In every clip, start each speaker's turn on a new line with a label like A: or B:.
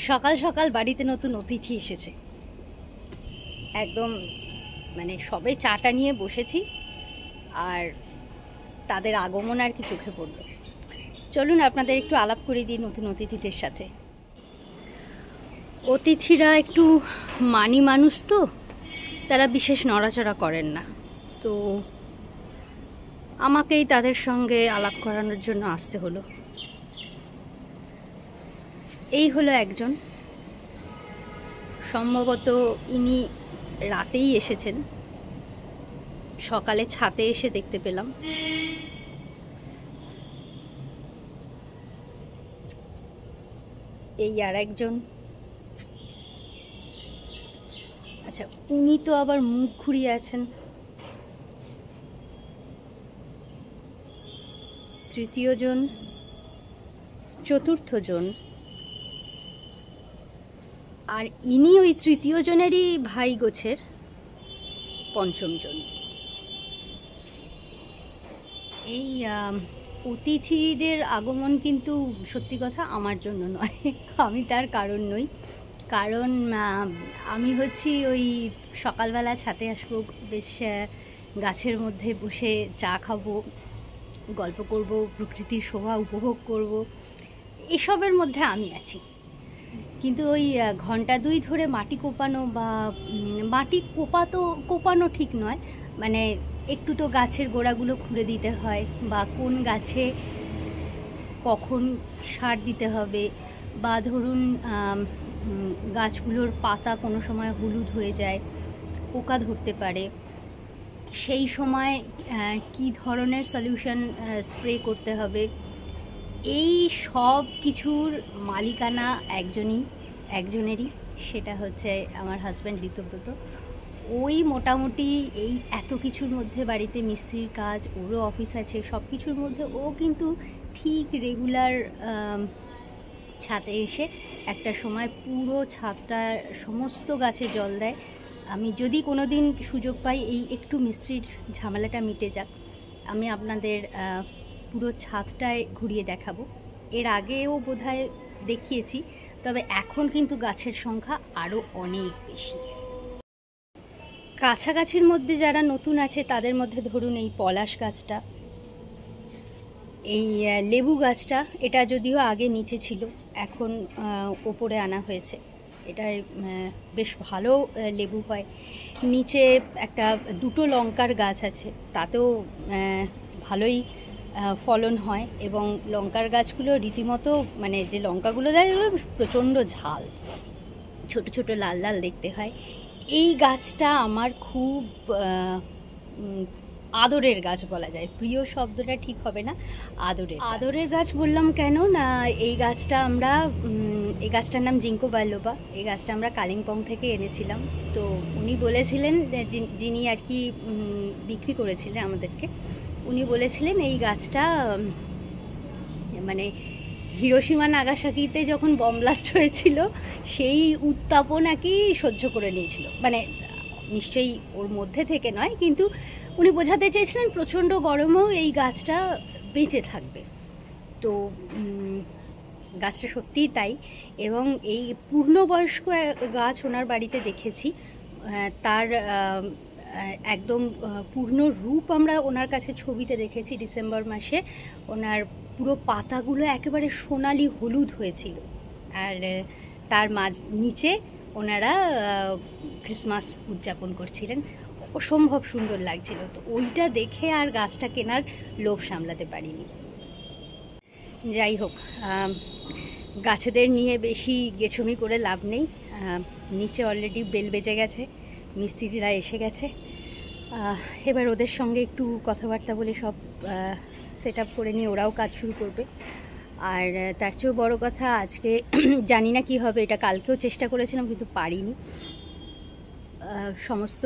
A: সকাল সকাল বাড়িতে নতুন অতিথি এসেছে। একদম মানে সবে চাটা নিয়ে বসেছি আর তাদের আগমন আর কি চোখে পড়ল। চলুন আপনাদের একটু আলাপ করে দিই নতুন অতিথিদের সাথে। অতিথিরা একটু মানি মানুষ, তো তারা বিশেষ নড়াচড়া করেন না, তো আমাকেই তাদের সঙ্গে আলাপ করানোর জন্য আসতে হলো। এই হলো একজন, সম্ভবত ইনি রাতেই এসেছেন, সকালে ছাদে এসে দেখতে পেলাম। এই আর একজন, আচ্ছা উনি তো আবার মুখ ঘুরিয়ে আছেন। তৃতীয় জন, চতুর্থ জন, আর ইনি ওই তৃতীয় জনেরই ভাই গোছের পঞ্চম জন। এই অতিথিদের আগমন কিন্তু সত্যি কথা আমার জন্য নয়, আমি তার কারণ নই। কারণ আমি হচ্ছি ওই সকালবেলা ছাদে আসবো, বেশ গাছের মধ্যে বসে চা খাবো, গল্প করব, প্রকৃতির শোভা উপভোগ করব, এসবের মধ্যে আমি আছি। কিন্তু ওই ঘন্টা দুই ধরে মাটি কোপানো বা মাটি কোপানো ঠিক নয়, মানে একটু তো গাছের গোড়াগুলো খুঁড়ে দিতে হয়, বা কোন গাছে কখন সার দিতে হবে, বা ধরুন গাছগুলোর পাতা কোনো সময় হলুদ হয়ে যায়, পোকা ধরতে পারে, সেই সময় কি ধরনের সলিউশন স্প্রে করতে হবে, এই সব কিছুর মালিকানা একজনেরই, সেটা হচ্ছে আমার হাজব্যান্ড ঋতব্রত। ওই মোটামুটি এই এত কিছুর মধ্যে, বাড়িতে মিস্ত্রির কাজ, ওরও অফিস আছে, সব কিছুর মধ্যে ও কিন্তু ঠিক রেগুলার ছাদে এসে একটা সময় পুরো ছাদটা সমস্ত গাছে জল দেয়। আমি যদি কোনো দিন সুযোগ পাই, এই একটু মিস্ত্রির ঝামেলাটা মিটে যাক, আমি আপনাদের পুরো ছাদটায় ঘুরিয়ে দেখাবো। এর আগেও বোধহয় দেখিয়েছি, তবে এখন কিন্তু গাছের সংখ্যা আরও অনেক বেশি। কাছাকাছির মধ্যে যারা নতুন আছে তাদের মধ্যে ধরুন এই পলাশ গাছটা, এই লেবু গাছটা, এটা যদিও আগে নিচে ছিল, এখন ওপরে আনা হয়েছে। এটায় বেশ ভালো লেবু হয়। নিচে দুটো লঙ্কার গাছ আছে, তাতেও ভালোই ফলন হয়, এবং লঙ্কার গাছগুলো রীতিমতো, মানে যে লঙ্কাগুলো দেয় প্রচণ্ড ঝাল, ছোট ছোট লাল লাল দেখতে হয়। এই গাছটা আমার খুব আদরের গাছ বলা যায়, প্রিয় শব্দটা ঠিক হবে না, আদরের গাছ বললাম কেন না, এই গাছটার নাম জিঙ্কো বাইলোবা। এই গাছটা আমরা কালিম্পং থেকে এনেছিলাম। তো উনি বলেছিলেন, যিনি আর কি বিক্রি করেছিলেন আমাদেরকে, উনি বলেছিলেন এই গাছটা মানে হিরোশিমা নাগাসাকিতে যখন বম ব্লাস্ট হয়েছিল সেই উত্তাপও নাকি সহ্য করে নিয়েছিল, মানে নিশ্চয়ই ওর মধ্যে থেকে নয়, কিন্তু উনি বোঝাতে চেয়েছিলেন প্রচণ্ড গরমেও এই গাছটা বেঁচে থাকবে। তো গাছটা সত্যিই তাই, এবং এই পূর্ণবয়স্ক গাছ ওনার বাড়িতে দেখেছি, তার একদম পূর্ণ রূপ আমরা ওনার কাছে ছবিতে দেখেছি। ডিসেম্বর মাসে ওনার পুরো পাতাগুলো একেবারে সোনালি হলুদ হয়েছিল, আর তার নিচে ওনারা ক্রিসমাস উদযাপন করছিলেন, অসম্ভব সুন্দর লাগছিল। তো ওইটা দেখে আর গাছটা কেনার লোভ সামলাতে পারিনি। যাই হোক, গাছেদের নিয়ে বেশি গেছুমি করে লাভ নেই। নিচে অলরেডি বেল বেজে গেছে, মিস্ত্রিরা এসে গেছে, এবার ওদের সঙ্গে একটু কথাবার্তা বলে সব সেট আপ করে নিয়ে ওরাও কাজ শুরু করবে। আর তার চেয়েও বড় কথা, আজকে জানি না কি হবে, এটা কালকেও চেষ্টা করেছিলাম কিন্তু পারিনি। সমস্ত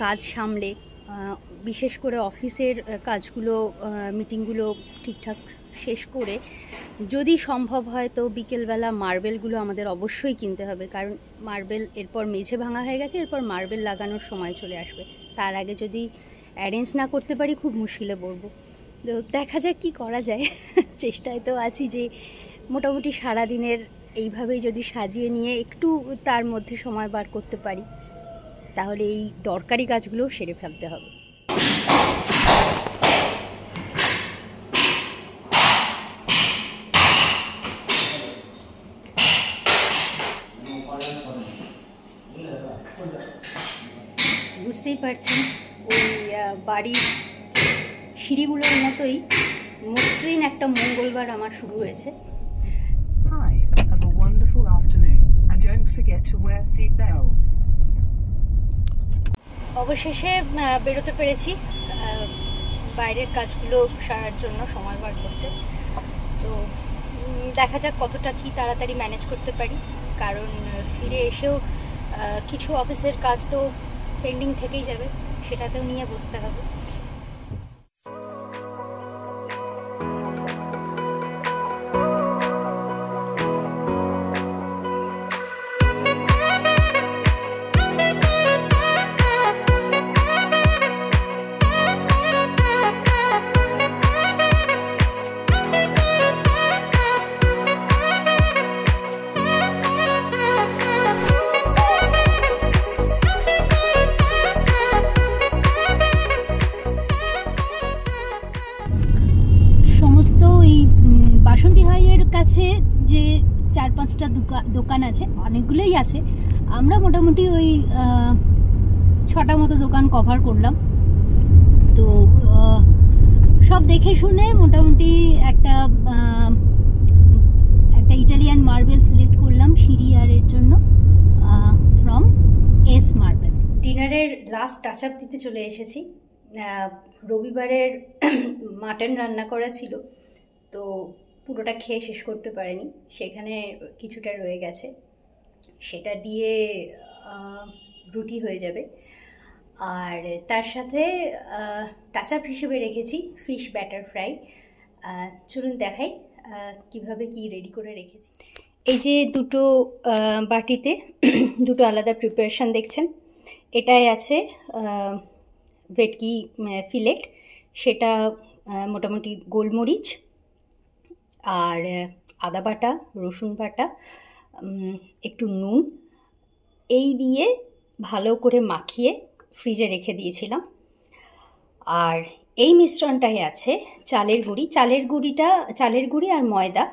A: কাজ সামলে, বিশেষ করে অফিসের কাজগুলো, মিটিংগুলো ঠিকঠাক শেষ করে যদি সম্ভব হয় তো বিকেলবেলা মার্বেলগুলো আমাদের অবশ্যই কিনতে হবে, কারণ মার্বেল এরপর মেঝে ভাঙা হয়ে গেছে, এরপর মার্বেল লাগানোর সময় চলে আসবে। তার আগে যদি অ্যারেঞ্জ না করতে পারি খুব মুশকিলে পড়বো। তো দেখা যাক কি করা যায়, চেষ্টায় তো আছি যে মোটামুটি সারাদিনের এইভাবেই যদি সাজিয়ে নিয়ে একটু তার মধ্যে সময় বার করতে পারি, তাহলে এই দরকারি কাজগুলোও সেরে ফেলতে হবে। বুঝতেই পারছেন, ওই বাড়ির সিঁড়িগুলোর মতোই মসৃণ একটা মঙ্গলবার আমার শুরু হয়েছে।
B: Hi, have a wonderful afternoon and don't forget to wear seat belt.
A: অবশেষে বেরোতে পেরেছি বাইরের কাজগুলো সারার জন্য সময় বার করতে। তো দেখা যাক কতটা কি তাড়াতাড়ি ম্যানেজ করতে পারি, কারণ ফিরে এসেও কিছু অফিসের কাজ তো পেন্ডিং থেকেই যাবে, সেটাতেও নিয়ে বসতে হবে। বাসন্তী হাইয়ের কাছে যে 4-5টা দোকান আছে, অনেকগুলোই আছে, আমরা মোটামুটি ওই 6টা মতো দোকান কভার করলাম। তো সব দেখে শুনে মোটামুটি একটা ইটালিয়ান মার্বেল সিলেক্ট করলাম সিঁড়িয়ারের জন্য, ফ্রম এস মার্বেল। ডিনারের লাস্ট টাচ আপ দিতে চলে এসেছি। রবিবারের মাটন রান্না করা ছিল, তো পুরোটা খেয়ে শেষ করতে পারেনি, সেখানে কিছুটা রয়ে গেছে, সেটা দিয়ে রুটি হয়ে যাবে। আর তার সাথে টাচ আপ হিসেবে রেখেছি ফিশ ব্যাটার ফ্রাই। চলুন দেখাই কিভাবে কি রেডি করে রেখেছি। এই যে দুটো বাটিতে দুটো আলাদা প্রিপারেশান দেখছেন, এটাই আছে ভেটকি ফিলেট, সেটা মোটামুটি গোলমরিচ আর আদা বাটা, রসুন বাটা, একটু নুন, এই দিয়ে ভালো করে মাখিয়ে ফ্রিজে রেখে দিয়েছিলাম। আর এই মিশ্রণটাই আছে চালের গুঁড়ি আর ময়দা।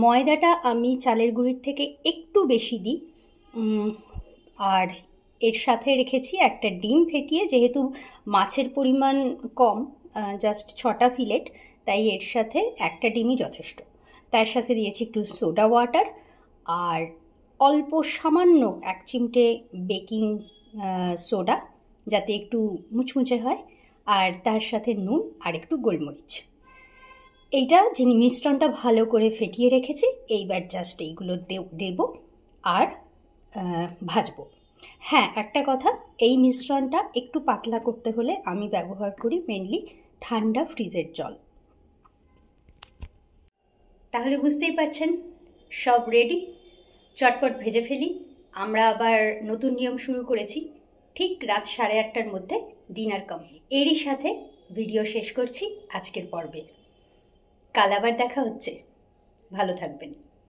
A: ময়দাটা আমি চালের গুঁড়ির থেকে একটু বেশি দিই। আর এর সাথে রেখেছি একটা ডিম ফেটিয়ে, যেহেতু মাছের পরিমাণ কম, জাস্ট 6টা ফিলেট, তাই এর সাথে একটা ডিমই যথেষ্ট। তার সাথে দিয়েছি একটু সোডা ওয়াটার আর অল্প সামান্য 1 চিমটে বেকিং সোডা, যাতে একটু মুচমুচে হয়, আর তার সাথে নুন আর একটু গোলমরিচ। এইটা যিনি মিশ্রণটা ভালো করে ফেটিয়ে রেখেছি, এইবার জাস্ট এইগুলো দেব আর ভাজবো। হ্যাঁ, একটা কথা, এই মিশ্রণটা একটু পাতলা করতে হলে আমি ব্যবহার করি মেনলি ঠান্ডা ফ্রিজের জল। তাহলে বুঝতেই পারছেন, সব রেডি, চটপট ভেজে ফেলি। আমরা আবার নতুন নিয়ম শুরু করেছি, ঠিক রাত 8:30টার মধ্যে ডিনার কমপ্লিট। এরই সাথে ভিডিও শেষ করছি আজকের পর্বে। কাল আবার দেখা হচ্ছে, ভালো থাকবেন।